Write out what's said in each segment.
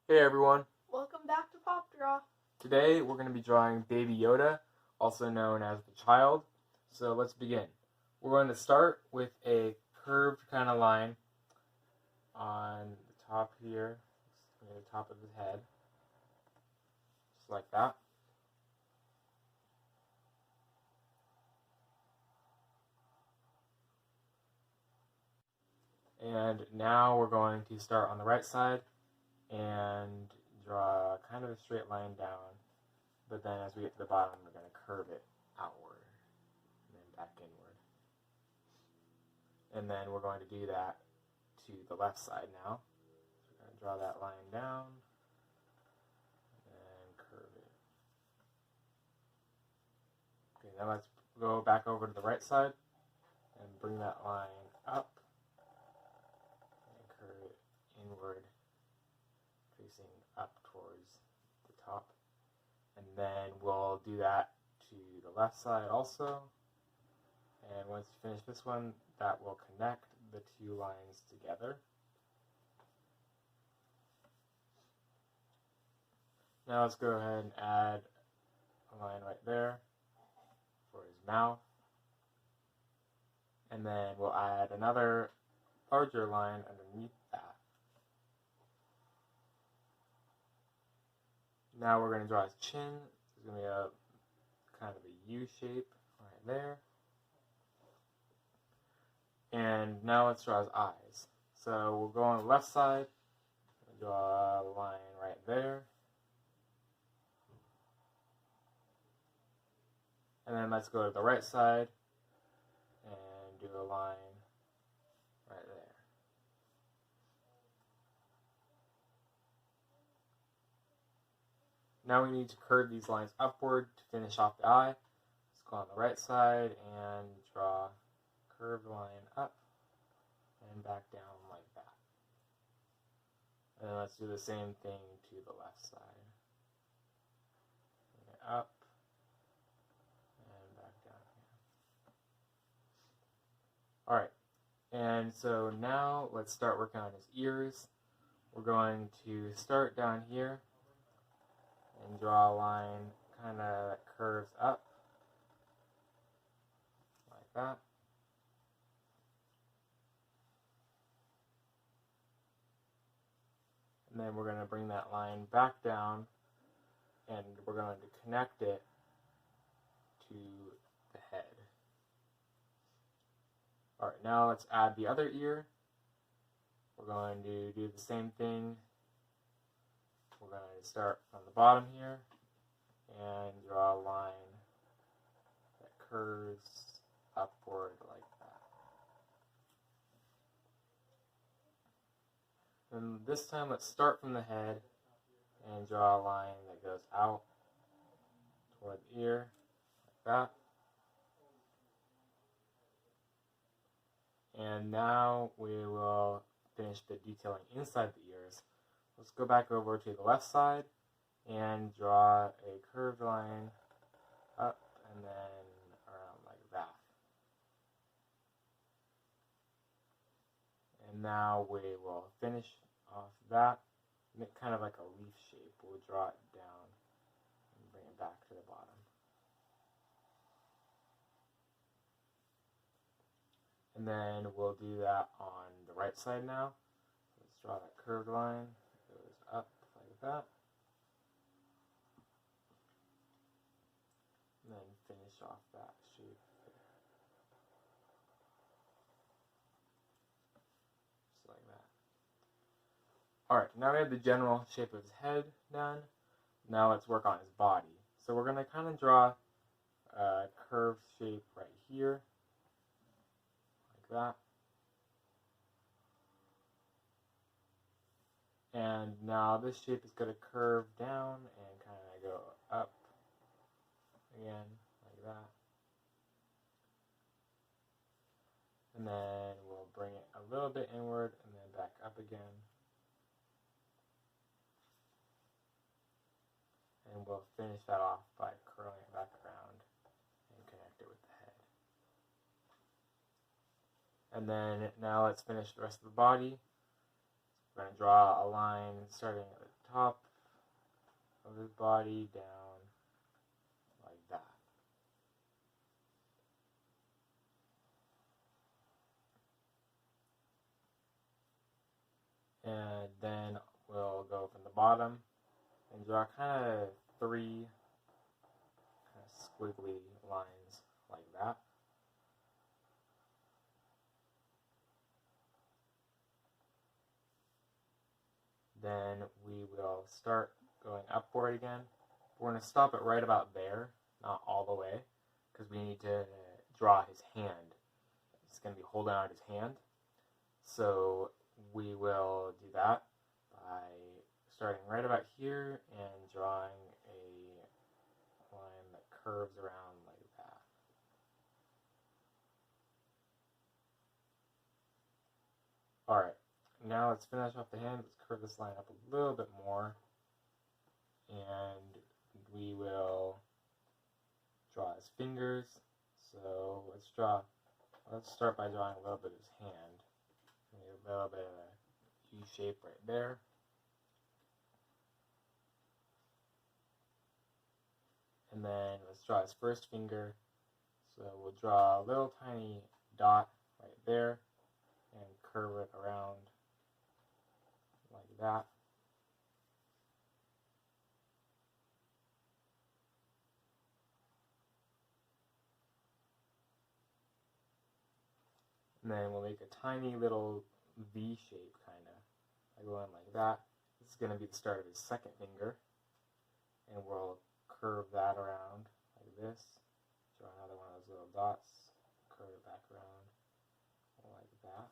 Hey everyone! Welcome back to Pop Draw. Today we're going to be drawing Baby Yoda, also known as the child. So let's begin. We're going to start with a curved kind of line on the top here, near the top of his head, just like that. And now we're going to start on the right side and draw kind of a straight line down, but then as we get to the bottom we're going to curve it outward and then back inward. And then we're going to do that to the left side now. So we're going to draw that line down and curve it. Okay, now let's go back over to the right side and bring that line up and curve it inward, facing up towards the top. And then we'll do that to the left side also. And once you finish this one, that will connect the two lines together. Now let's go ahead and add a line right there for his mouth. And then we'll add another larger line underneath that. Now we're going to draw his chin. It's going to be a kind of a U shape right there. And now let's draw his eyes. So we'll go on the left side, draw a line right there. And then let's go to the right side and do a line right there. Now we need to curve these lines upward to finish off the eye. Let's go on the right side and draw a curved line up and back down like that. And then let's do the same thing to the left side. Bring it up and back down here. Alright, and so now let's start working on his ears. We're going to start down here and draw a line kind of that curves up like that. And then we're going to bring that line back down and we're going to connect it to the head. Alright, now let's add the other ear. We're going to do the same thing. We're going to start on the bottom here and draw a line that curves upward like that. And this time let's start from the head and draw a line that goes out toward the ear like that. And now we will finish the detailing inside the ears. Let's go back over to the left side and draw a curved line up and then around like that. And now we will finish off that, make kind of like a leaf shape. We'll draw it down and bring it back to the bottom. And then we'll do that on the right side now. Let's draw that curved line. It goes up like that. And then finish off that shape there. Just like that. Alright, now we have the general shape of his head done. Now let's work on his body. So we're going to kind of draw a curved shape right here. That. And now this shape is going to curve down and kind of go up again like that. And then we'll bring it a little bit inward and then back up again. And we'll finish that off by curling it back around and connect it with the head. And then now let's finish the rest of the body. We're going to draw a line starting at the top of his body down like that. And then we'll go from the bottom and draw kind of 3 kind of squiggly lines like that. Then we will start going upward again. We're going to stop it right about there, not all the way, because we need to draw his hand. He's going to be holding out his hand. So we will do that by starting right about here and drawing a line that curves around like that. Alright, now let's finish off the hand. Let's curve this line up a little bit more. And we will draw his fingers. So let's start by drawing a little bit of his hand. A little bit of a U shape right there. And then let's draw his first finger. So we'll draw a little tiny dot right there and curve it around like that. And then we'll make a tiny little V shape, kind of, by going like that. This is going to be the start of his second finger. And we'll curve that around like this. Draw another one of those little dots. Curve it back around like that.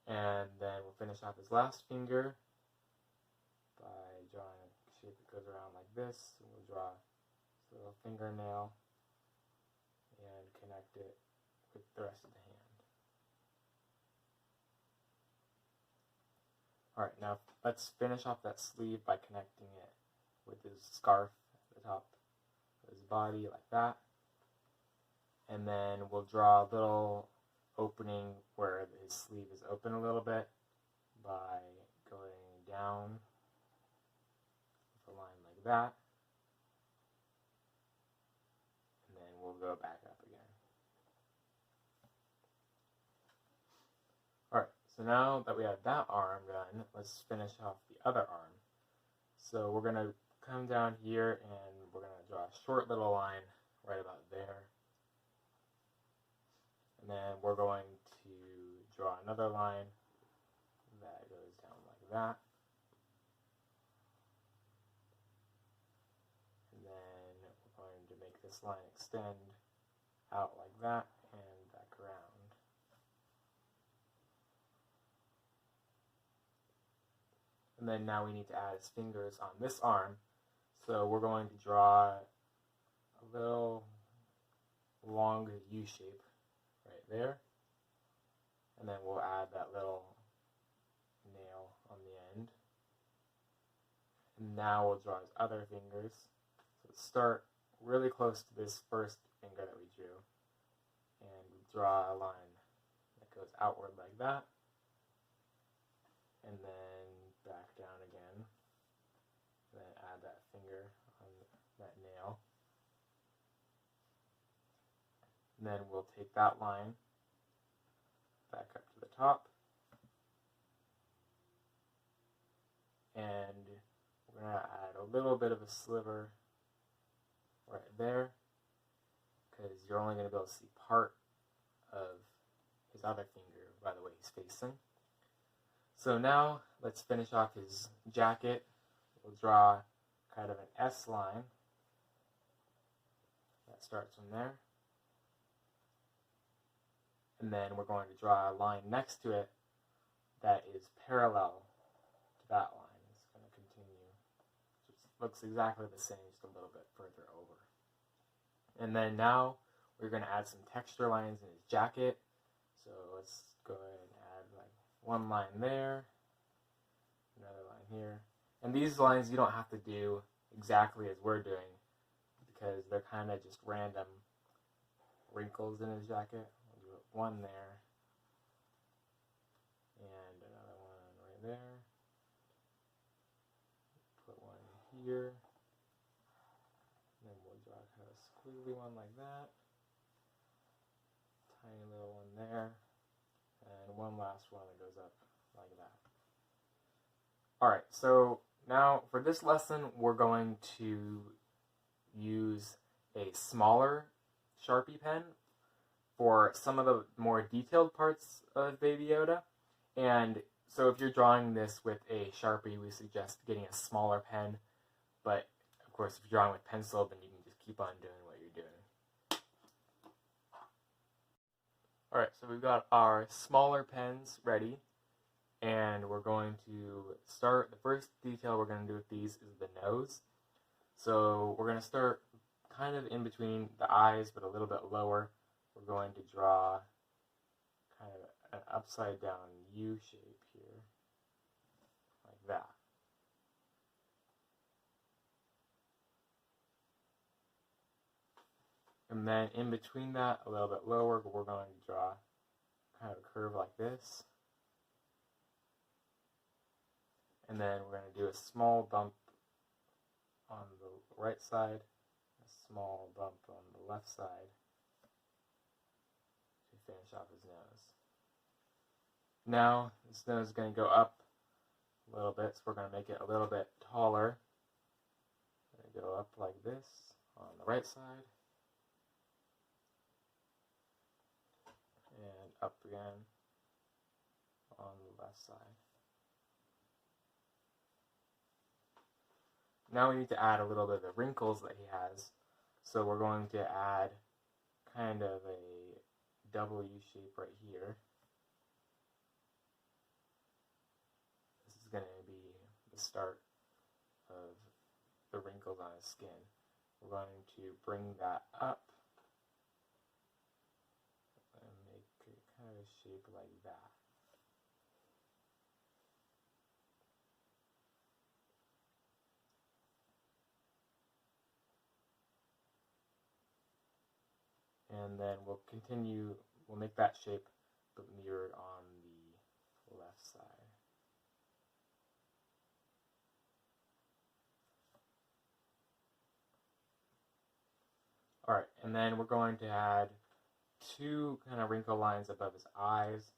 And then we'll finish off his last finger by drawing a shape that goes around like this. And we'll draw this little fingernail and connect it with the rest of the hand. Alright, now let's finish off that sleeve by connecting it with his scarf at the top of his body like that. And then we'll draw a little opening where his sleeve is open a little bit by going down with a line like that. And then we'll go back up again. Alright, so now that we have that arm done, let's finish off the other arm. So we're going to come down here and we're going to draw a short little line right about there. And then we're going to draw another line that goes down like that. And then we're going to make this line extend out like that and back around. And then now we need to add his fingers on this arm. So we're going to draw a little long U shape right there. And then we'll add that little nail on the end. And now we'll draw his other fingers. So let's start really close to this first finger that we drew. And draw a line that goes outward like that. And then back down again. And then add that finger on that nail. And then we'll take that line back up to the top. And we're going to add a little bit of a sliver right there, because you're only going to be able to see part of his other finger by the way he's facing. So now let's finish off his jacket. We'll draw kind of an S line that starts from there. And then we're going to draw a line next to it that is parallel to that line. It's going to continue. It looks exactly the same, just a little bit further over. And then now we're going to add some texture lines in his jacket. So let's go ahead and add like one line there, another line here. And these lines you don't have to do exactly as we're doing, because they're kind of just random wrinkles in his jacket. We'll do one there, and there. Put one here. And then we'll draw kind of a squiggly one like that. Tiny little one there. And one last one that goes up like that. Alright, so now for this lesson, we're going to use a smaller Sharpie pen for some of the more detailed parts of Baby Yoda. And so if you're drawing this with a Sharpie, we suggest getting a smaller pen. But of course, if you're drawing with pencil, then you can just keep on doing what you're doing. Alright, so we've got our smaller pens ready. And we're going to start, the first detail we're going to do with these is the nose. So we're going to start kind of in between the eyes, but a little bit lower. We're going to draw kind of an upside down U shape here, like that. And then in between that, a little bit lower, we're going to draw kind of a curve like this. And then we're going to do a small bump on the right side, a small bump on the left side to finish off his nose. Now, this nose is going to go up a little bit, so we're going to make it a little bit taller. Going to go up like this on the right side, and up again on the left side. Now we need to add a little bit of the wrinkles that he has. So we're going to add kind of a W shape right here. This is going to be the start of the wrinkles on his skin. We're going to bring that up and make kind of a shape like that. And then we'll continue, we'll make that shape but mirrored on the left side. Alright, and then we're going to add two kind of wrinkle lines above his eyes.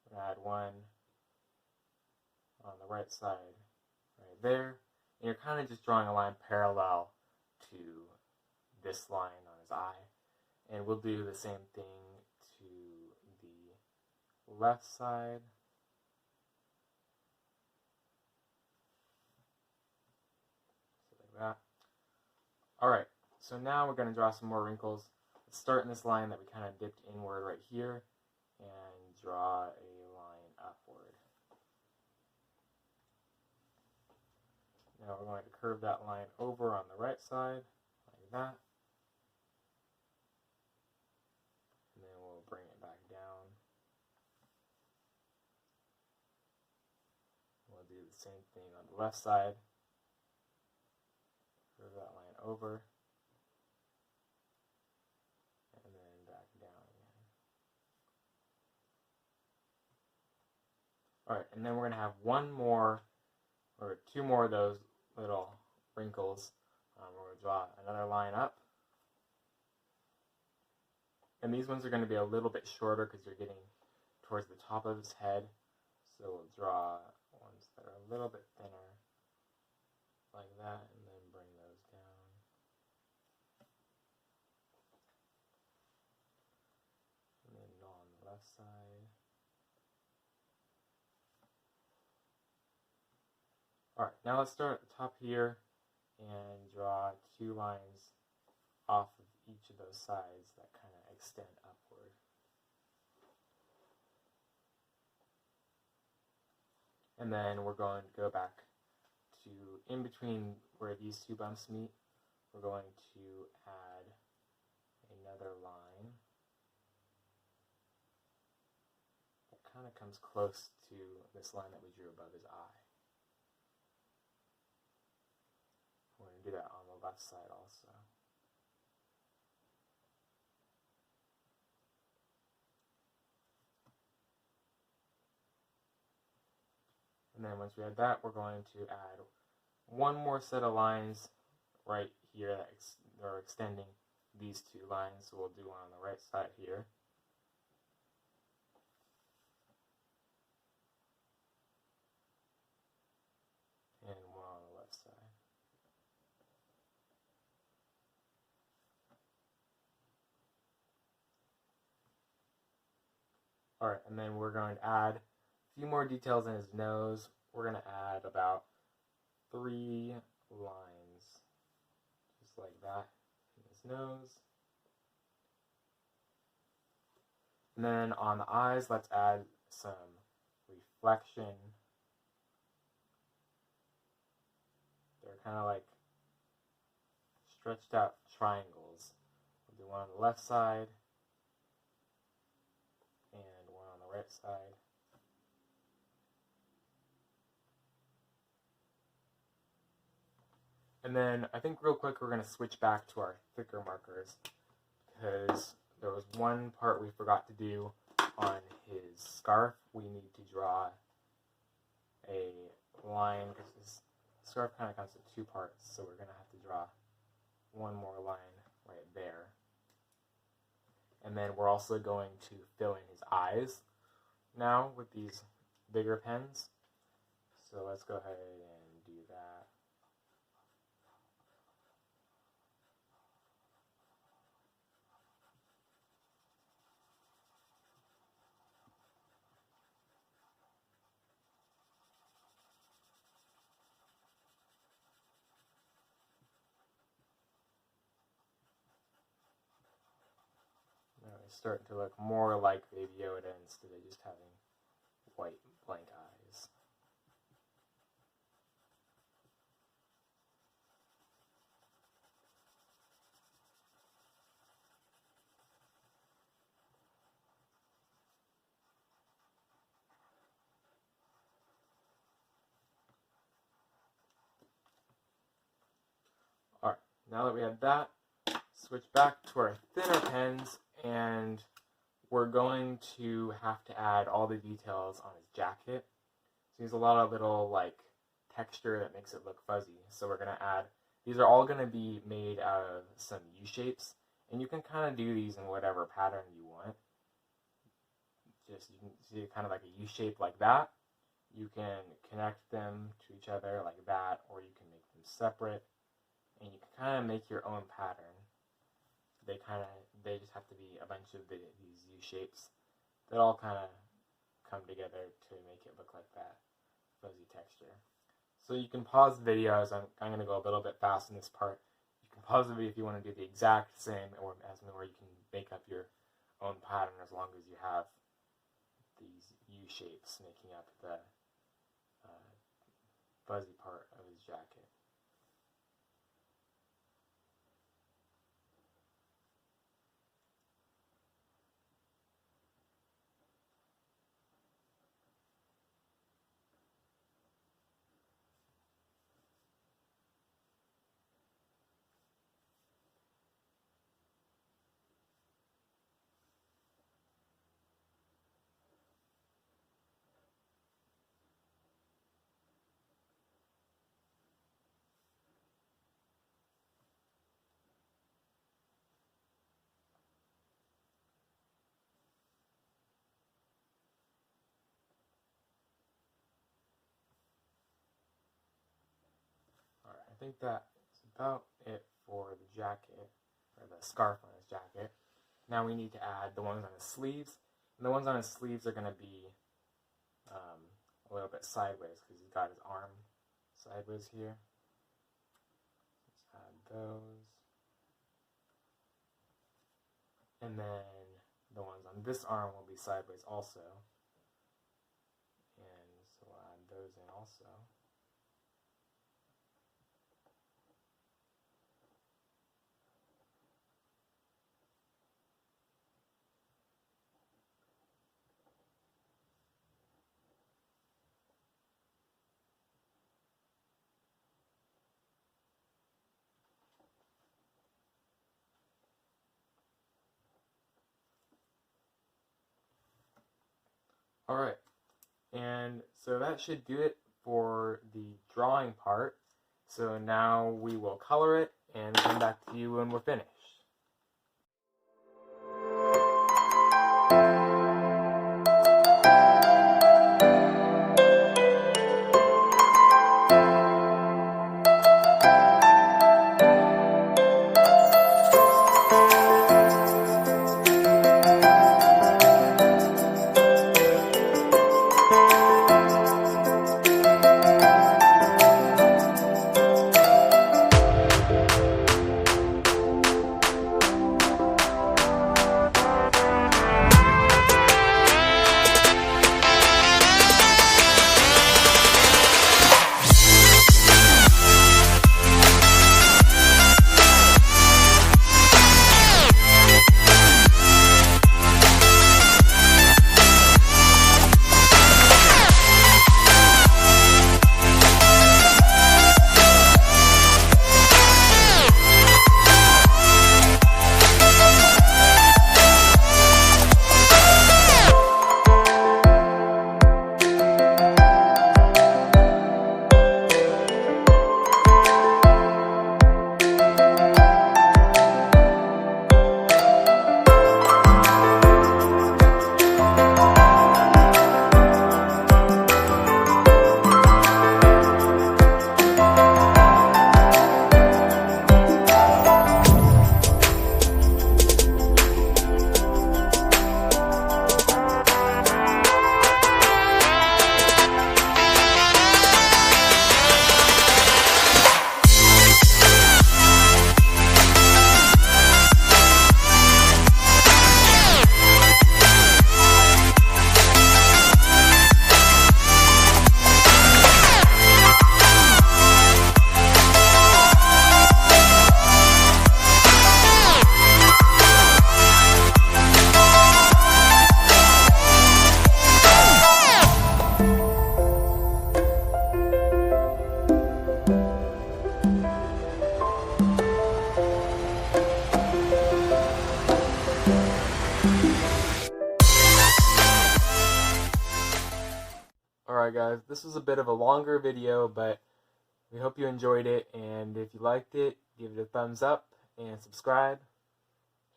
We're going to add one on the right side right there. And you're kind of just drawing a line parallel to this line on his eye. And we'll do the same thing to the left side. So like that. Alright, so now we're going to draw some more wrinkles. Let's start in this line that we kind of dipped inward right here and draw a line upward. Now we're going to curve that line over on the right side like that. Bring it back down. We'll do the same thing on the left side. Curve that line over. And then back down again. Alright, and then we're going to have one more, or two more of those little wrinkles. We're going to draw another line up. And these ones are going to be a little bit shorter because you're getting towards the top of his head. So we'll draw ones that are a little bit thinner, like that, and then bring those down. And then on the left side. Alright, now let's start at the top here and draw two lines off of each of those sides that kind of extend upward. And then we're going to go back to in between where these two bumps meet. We're going to add another line that kind of comes close to this line that we drew above his eye. We're going to do that on the left side also. And then once we have that, we're going to add one more set of lines right here that are extending these two lines. So we'll do one on the right side here. And one on the left side. Alright, and then we're going to add a few more details in his nose. We're going to add about 3 lines, just like that, in his nose. And then on the eyes, let's add some reflection. They're kind of like stretched out triangles. We'll do one on the left side and one on the right side. And then I think real quick we're going to switch back to our thicker markers because there was one part we forgot to do on his scarf. We need to draw a line because his scarf kind of comes in 2 parts, so we're going to have to draw one more line right there. And then we're also going to fill in his eyes now with these bigger pens. So let's go ahead and do that. Now it's starting to look more like Baby Yoda instead of just having white blank eyes. Alright, now that we have that, switch back to our thinner pens, and we're going to have to add all the details on his jacket. So there's a lot of little like texture that makes it look fuzzy. So we're going to add, these are all going to be made out of some U-shapes, and you can kind of do these in whatever pattern you want. Just, you can see kind of like a U-shape like that. You can connect them to each other like that, or you can make them separate, and you can kind of make your own pattern. They just have to be a bunch of these U-shapes that all kind of come together to make it look like that fuzzy texture. So you can pause the video as I'm going to go a little bit fast in this part. You can pause the video if you want to do the exact same, or you can make up your own pattern as long as you have these U-shapes making up the fuzzy part of his jacket. Alright, I think that's about it for the jacket, or the scarf on his jacket. Now we need to add the ones on his sleeves. And the ones on his sleeves are going to be a little bit sideways because he's got his arm sideways here. Let's add those. And then the ones on this arm will be sideways also. And so we'll add those in also. Alright, and so that should do it for the drawing part. So now we will color it and come back to you when we're finished. Alright guys, this was a bit of a longer video, but we hope you enjoyed it, and if you liked it, give it a thumbs up and subscribe.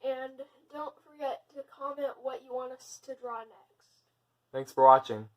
And don't forget to comment what you want us to draw next. Thanks for watching.